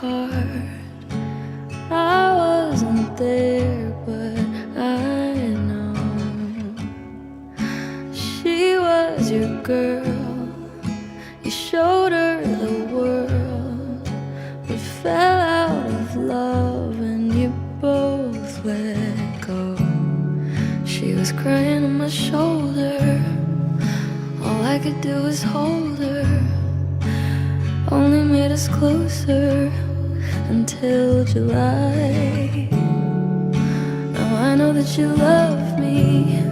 heart. I wasn't there, but I know she was your girl. You showed her the world, but fell out of love and you both let go. She was crying on my shoulder, all I could do was hold her. Only made us closer until July. Now I know that you love me,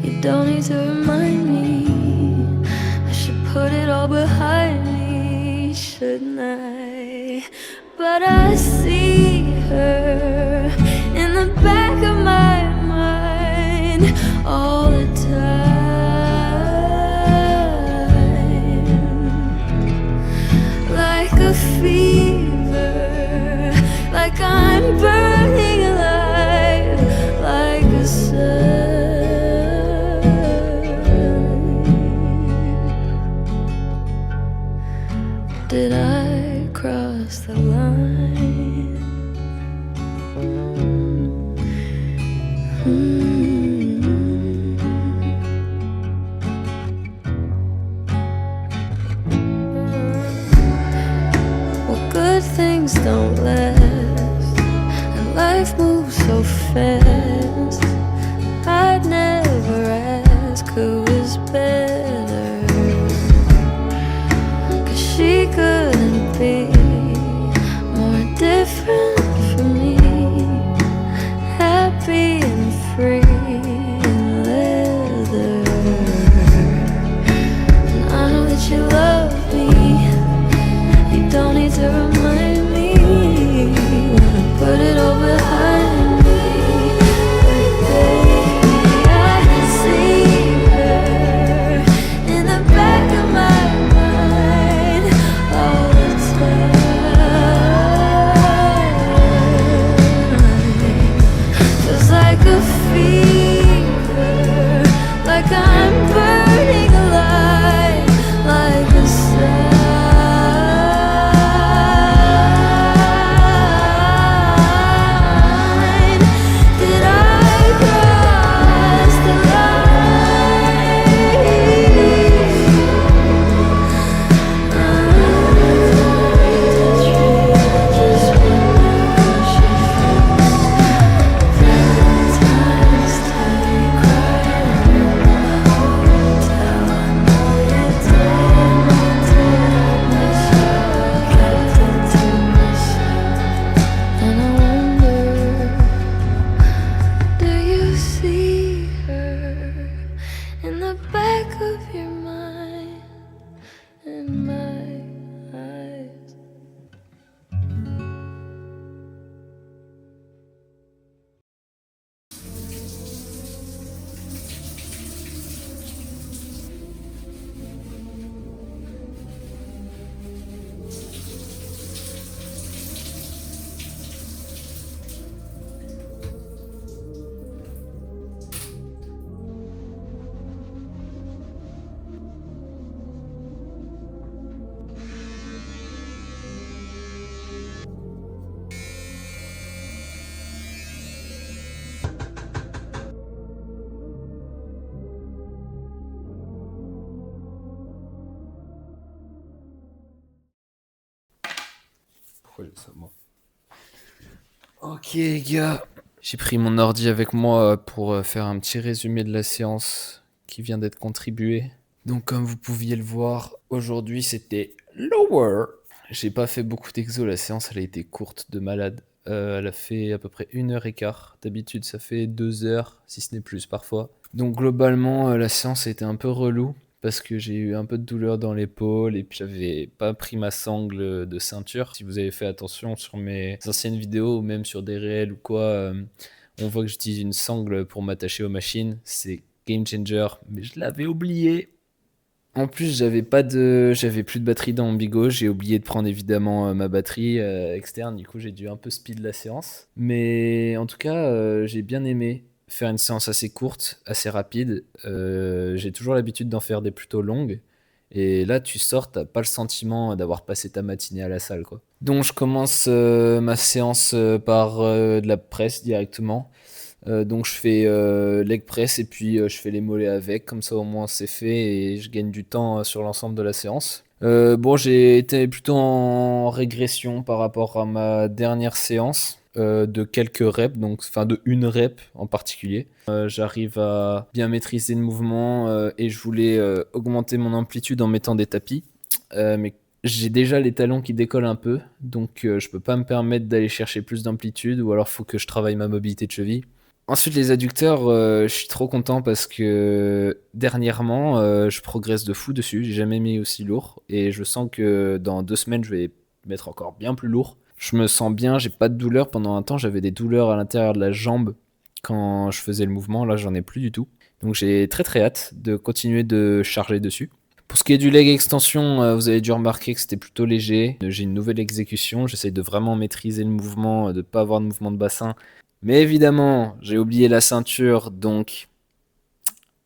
you don't need to remind me. I should put it all behind me, shouldn't I? But I see her in the back of my mind all the time. Like a fever, like I'm burning alive, like a sun. Did I cross the line? Well, good things don't last, and life moves so fast. I'd never ask who is better, 'cause she couldn't be more different from me. Happy and free in leather. And I know that you love me, you don't need to remind me. Wanna put it all behind me. But baby, I see her in the back of my mind all the time. Feels like a fever, like I'm burning alive, like a sign. Did I cross the line? Just wonder she Valentine's Day, crying in the hotel. I know you didn't tell me, so I kept it to myself. And I wonder, do you see her in the back of your mind, in my eyes? Pourquoi j'ai ça, moi? Ok, gars. J'ai pris mon ordi avec moi pour faire un petit résumé de la séance qui vient d'être contribuée. Donc, comme vous pouviez le voir, aujourd'hui c'était lower. J'ai pas fait beaucoup d'exos, la séance elle a été courte de malade. Elle a fait à peu près 1h15. D'habitude, ça fait 2 heures, si ce n'est plus parfois. Donc, globalement, la séance a été un peu relou parce que j'ai eu un peu de douleur dans l'épaule et puis j'avais pas pris ma sangle de ceinture. Si vous avez fait attention sur mes anciennes vidéos ou même sur des réels ou quoi, on voit que j'utilise une sangle pour m'attacher aux machines. C'est game changer, mais je l'avais oublié. En plus, j'avais plus de batterie dans mon bigot. J'ai oublié de prendre évidemment ma batterie externe. Du coup, j'ai dû un peu speed la séance. Mais en tout cas, j'ai bien aimé faire une séance assez courte, assez rapide. J'ai toujours l'habitude d'en faire des plutôt longues. Et là, tu sors, t'as pas le sentiment d'avoir passé ta matinée à la salle, quoi. Donc, je commence ma séance par de la presse directement. Donc, je fais leg press et puis je fais les mollets avec. Comme ça, au moins, c'est fait et je gagne du temps sur l'ensemble de la séance. Bon, j'ai été plutôt en régression par rapport à ma dernière séance. De quelques reps, donc enfin de une rep en particulier. J'arrive à bien maîtriser le mouvement et je voulais augmenter mon amplitude en mettant des tapis. Mais j'ai déjà les talons qui décollent un peu, donc je peux pas me permettre d'aller chercher plus d'amplitude ou alors faut que je travaille ma mobilité de cheville. Ensuite, les adducteurs, je suis trop content parce que dernièrement, je progresse de fou dessus. J'ai jamais mis aussi lourd et je sens que dans 2 semaines, je vais mettre encore bien plus lourd. Je me sens bien, j'ai pas de douleur. Pendant un temps, j'avais des douleurs à l'intérieur de la jambe quand je faisais le mouvement. Là, j'en ai plus du tout. Donc, j'ai très très hâte de continuer de charger dessus. Pour ce qui est du leg extension, vous avez dû remarquer que c'était plutôt léger. J'ai une nouvelle exécution. J'essaye de vraiment maîtriser le mouvement, de ne pas avoir de mouvement de bassin. Mais évidemment, j'ai oublié la ceinture, donc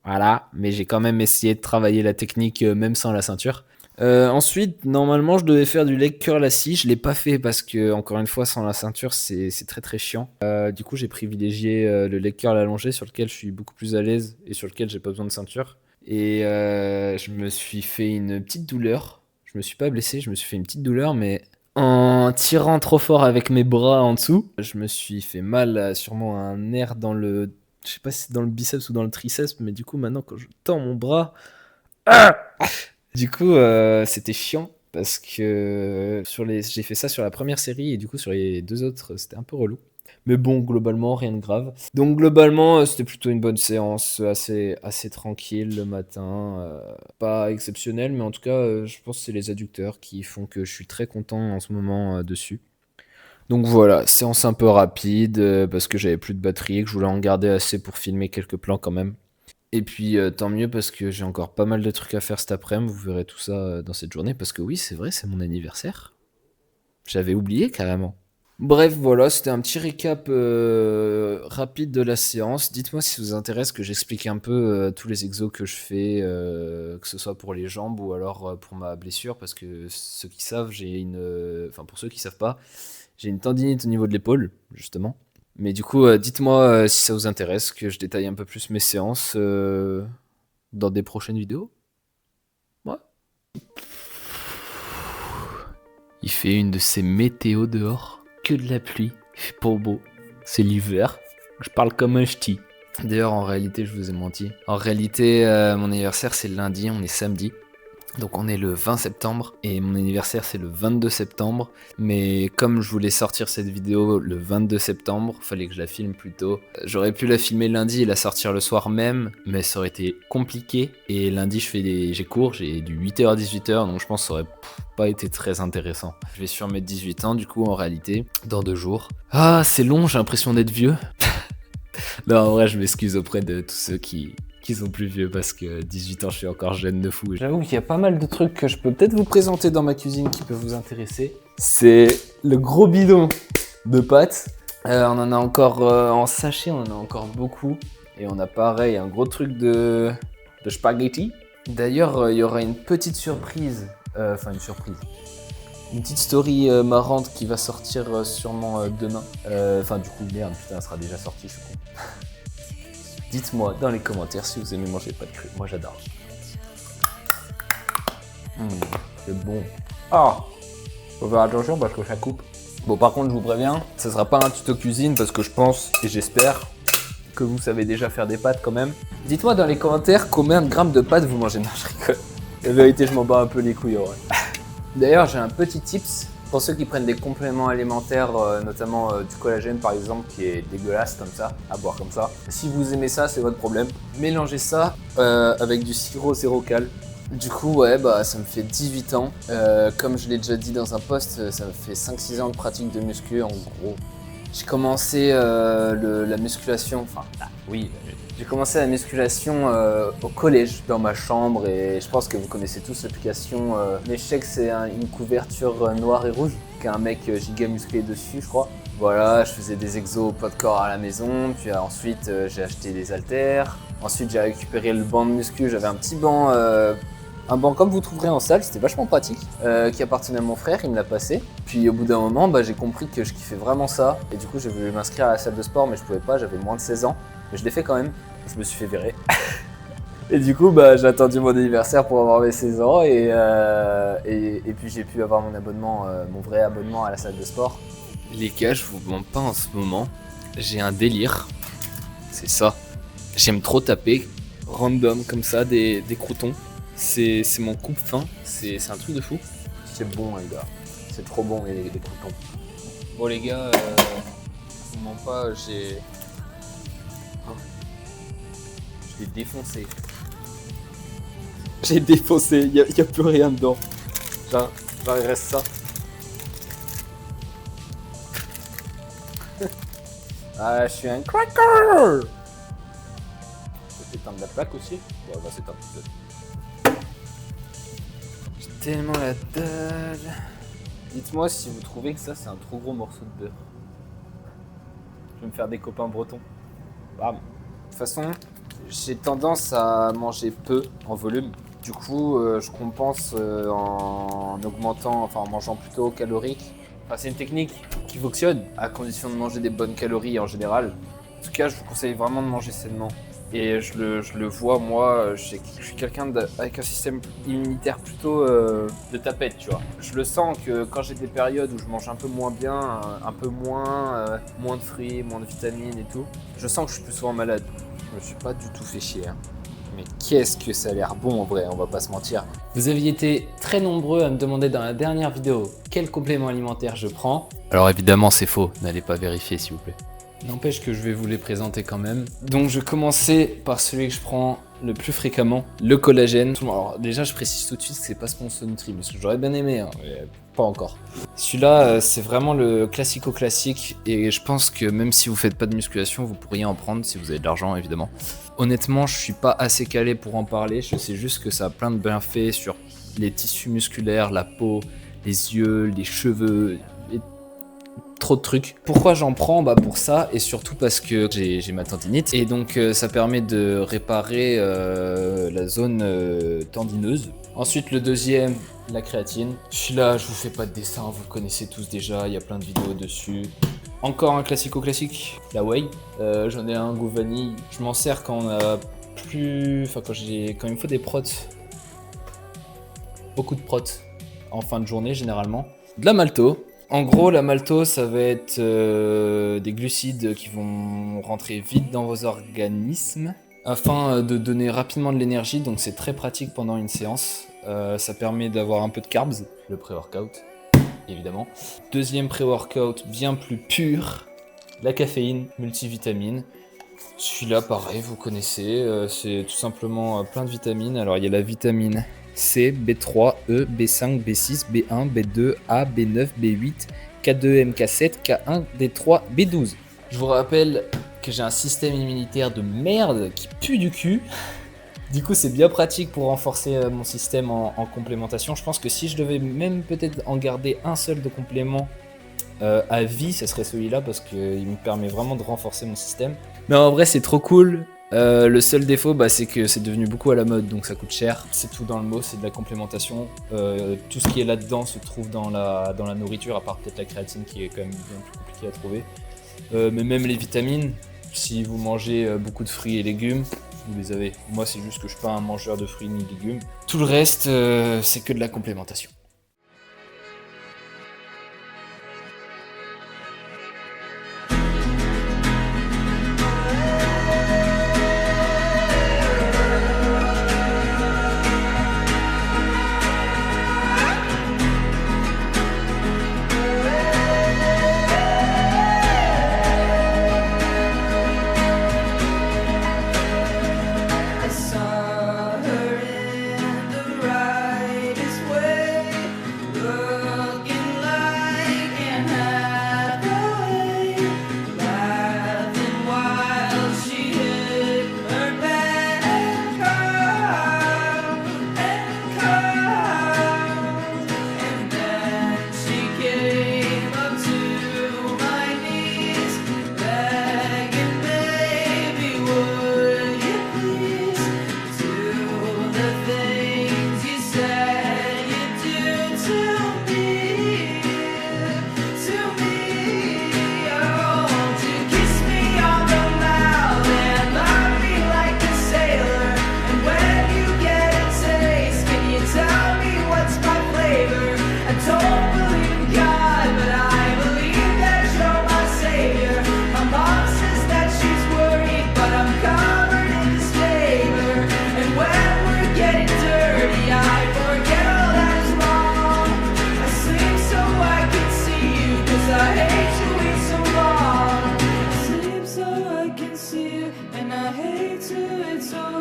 voilà. Mais j'ai quand même essayé de travailler la technique même sans la ceinture. Ensuite, normalement, je devais faire du leg curl assis. Je l'ai pas fait parce que, encore une fois, sans la ceinture, c'est très très chiant. Du coup, j'ai privilégié le leg curl allongé sur lequel je suis beaucoup plus à l'aise et sur lequel j'ai pas besoin de ceinture. Et je me suis fait une petite douleur. Je me suis pas blessé, je me suis fait une petite douleur, mais en tirant trop fort avec mes bras en dessous, je me suis fait mal à sûrement un nerf dans le. Je sais pas si c'est dans le biceps ou dans le triceps, mais du coup, maintenant, quand je tends mon bras. Du coup, c'était chiant parce que j'ai fait ça sur la première série et du coup, sur les 2 autres, c'était un peu relou. Mais bon, globalement, rien de grave. Donc, globalement, c'était plutôt une bonne séance, assez tranquille le matin. Pas exceptionnel, mais en tout cas, je pense que c'est les adducteurs qui font que je suis très content en ce moment dessus. Donc voilà, séance un peu rapide parce que j'avais plus de batterie et que je voulais en garder assez pour filmer quelques plans quand même. Et puis tant mieux parce que j'ai encore pas mal de trucs à faire cet après-midi, vous verrez tout ça dans cette journée parce que oui, c'est vrai, c'est mon anniversaire. J'avais oublié carrément. Bref, voilà, c'était un petit récap rapide de la séance. Dites-moi si ça vous intéresse que j'explique un peu tous les exos que je fais, que ce soit pour les jambes ou alors pour ma blessure, parce que ceux qui savent, enfin pour ceux qui savent pas, j'ai une tendinite au niveau de l'épaule, justement. Mais du coup, dites-moi si ça vous intéresse que je détaille un peu plus mes séances dans des prochaines vidéos. Ouais. Il fait une de ces météos dehors, que de la pluie, il fait pas beau, c'est l'hiver, je parle comme un ch'ti. D'ailleurs, en réalité, je vous ai menti. En réalité, mon anniversaire, c'est lundi, on est samedi. Donc on est le 20 septembre et mon anniversaire c'est le 22 septembre. Mais comme je voulais sortir cette vidéo le 22 septembre, fallait que je la filme plus tôt. J'aurais pu la filmer lundi et la sortir le soir même, mais ça aurait été compliqué. Et lundi j'ai cours, j'ai du 8h à 18h, donc je pense que ça aurait pas été très intéressant. Je vais sur mes 18 ans du coup en réalité, dans 2 jours. Ah c'est long, j'ai l'impression d'être vieux. Non en vrai je m'excuse auprès de tous ceux qui sont plus vieux parce que 18 ans je suis encore jeune de fou. J'avoue qu'il y a pas mal de trucs que je peux peut-être vous présenter dans ma cuisine qui peuvent vous intéresser. C'est le gros bidon de pâtes. On en a encore en sachet, on en a encore beaucoup. Et on a pareil un gros truc de spaghetti. D'ailleurs il y aura une petite surprise. Une petite story marrante qui va sortir sûrement demain. Enfin du coup merde putain elle sera déjà sortie je suis con. Dites-moi dans les commentaires si vous aimez manger pâtes crues. Moi j'adore. C'est bon. Ah, faut faire attention parce que ça coupe. Bon par contre je vous préviens, ça sera pas un tuto cuisine parce que je pense et j'espère que vous savez déjà faire des pâtes quand même. Dites-moi dans les commentaires combien de grammes de pâtes vous mangez. Non je rigole. La vérité je m'en bats un peu les couilles ouais. D'ailleurs j'ai un petit tips. Pour ceux qui prennent des compléments alimentaires, notamment du collagène par exemple, qui est dégueulasse comme ça, à boire comme ça. Si vous aimez ça, c'est votre problème. Mélangez ça avec du sirop zéro cal. Du coup, ouais, bah ça me fait 18 ans. Comme je l'ai déjà dit dans un post, ça me fait 5-6 ans de pratique de muscu en gros. J'ai commencé la musculation, j'ai commencé la musculation au collège dans ma chambre et je pense que vous connaissez tous l'application L'échec, c'est une couverture noire et rouge qui a un mec giga musclé dessus je crois. Voilà, je faisais des exos au poids de corps à la maison, puis ensuite j'ai acheté des haltères. Ensuite j'ai récupéré le banc de muscu, j'avais un petit banc Un banc comme vous trouverez en salle, c'était vachement pratique, qui appartenait à mon frère, il me l'a passé. Puis au bout d'un moment, j'ai compris que je kiffais vraiment ça. Et du coup, j'ai voulu m'inscrire à la salle de sport, mais je pouvais pas, j'avais moins de 16 ans. Mais je l'ai fait quand même, je me suis fait virer. Et du coup, j'ai attendu mon anniversaire pour avoir mes 16 ans et puis j'ai pu avoir mon abonnement, mon vrai abonnement à la salle de sport. Les gars, je vous mens pas en ce moment, j'ai un délire, c'est ça. J'aime trop taper, random comme ça, des croutons. C'est mon coupe-faim, c'est un truc de fou. C'est bon les gars, c'est trop bon les croutons. Bon les gars, je vous mens pas, je l'ai défoncé. J'ai défoncé, y a plus rien dedans. Genre il reste ça. Ah, je suis un cracker! Je peux éteindre la plaque aussi? Bon, c'est un petit peu. J'ai tellement la dalle. Dites-moi si vous trouvez que ça c'est un trop gros morceau de beurre. Je vais me faire des copains bretons. Bam. De toute façon, j'ai tendance à manger peu en volume. Du coup, je compense en augmentant, enfin en mangeant plutôt calorique. Enfin, c'est une technique qui fonctionne à condition de manger des bonnes calories en général. En tout cas, je vous conseille vraiment de manger sainement. Et je le vois, moi, je suis quelqu'un avec un système immunitaire plutôt de tapette, tu vois. Je le sens que quand j'ai des périodes où je mange un peu moins bien, un peu moins de fruits, moins de vitamines et tout, je sens que je suis plus souvent malade. Je me suis pas du tout fait chier, hein. Mais qu'est-ce que ça a l'air bon en vrai, on va pas se mentir. Vous aviez été très nombreux à me demander dans la dernière vidéo quel complément alimentaire je prends. Alors évidemment c'est faux, n'allez pas vérifier s'il vous plaît. N'empêche que je vais vous les présenter quand même. Donc je vais commencer par celui que je prends le plus fréquemment, le collagène. Alors déjà je précise tout de suite que c'est pas sponsor Nutri, parce que j'aurais bien aimé, hein, mais pas encore. Celui-là c'est vraiment le classico-classique et je pense que même si vous faites pas de musculation, vous pourriez en prendre si vous avez de l'argent évidemment. Honnêtement je suis pas assez calé pour en parler, je sais juste que ça a plein de bienfaits sur les tissus musculaires, la peau, les yeux, les cheveux, trop de trucs. Pourquoi j'en prends? Pour ça et surtout parce que j'ai ma tendinite et donc ça permet de réparer la zone tendineuse. Ensuite le deuxième, la créatine. Celui-là je vous fais pas de dessin, vous le connaissez tous déjà, il y a plein de vidéos dessus. Encore un classico-classique, la whey. J'en ai un goût vanille. Je m'en sers quand on a plus... Enfin quand il me faut des prots. Beaucoup de prots en fin de journée généralement. De la malto. En gros, la malto, ça va être des glucides qui vont rentrer vite dans vos organismes afin de donner rapidement de l'énergie, donc c'est très pratique pendant une séance. Ça permet d'avoir un peu de carbs, le pré-workout, évidemment. Deuxième pré-workout bien plus pur, la caféine, multivitamine. Celui-là, pareil, vous connaissez, c'est tout simplement plein de vitamines. Alors, il y a la vitamine C, B3, E, B5, B6, B1, B2, A, B9, B8, K2, MK7, K1, D3, B12. Je vous rappelle que j'ai un système immunitaire de merde qui pue du cul. Du coup, c'est bien pratique pour renforcer mon système en complémentation. Je pense que si je devais même peut-être en garder un seul de complément à vie, ce serait celui-là parce qu'il me permet vraiment de renforcer mon système. Mais en vrai, c'est trop cool. Le seul défaut, c'est que c'est devenu beaucoup à la mode, donc ça coûte cher. C'est tout dans le mot, c'est de la complémentation. Tout ce qui est là-dedans se trouve dans la nourriture, à part peut-être la créatine qui est quand même bien plus compliquée à trouver. Mais même les vitamines, si vous mangez beaucoup de fruits et légumes, vous les avez. Moi, c'est juste que je suis pas un mangeur de fruits ni de légumes. Tout le reste, c'est que de la complémentation. I saw her in the brightest way. so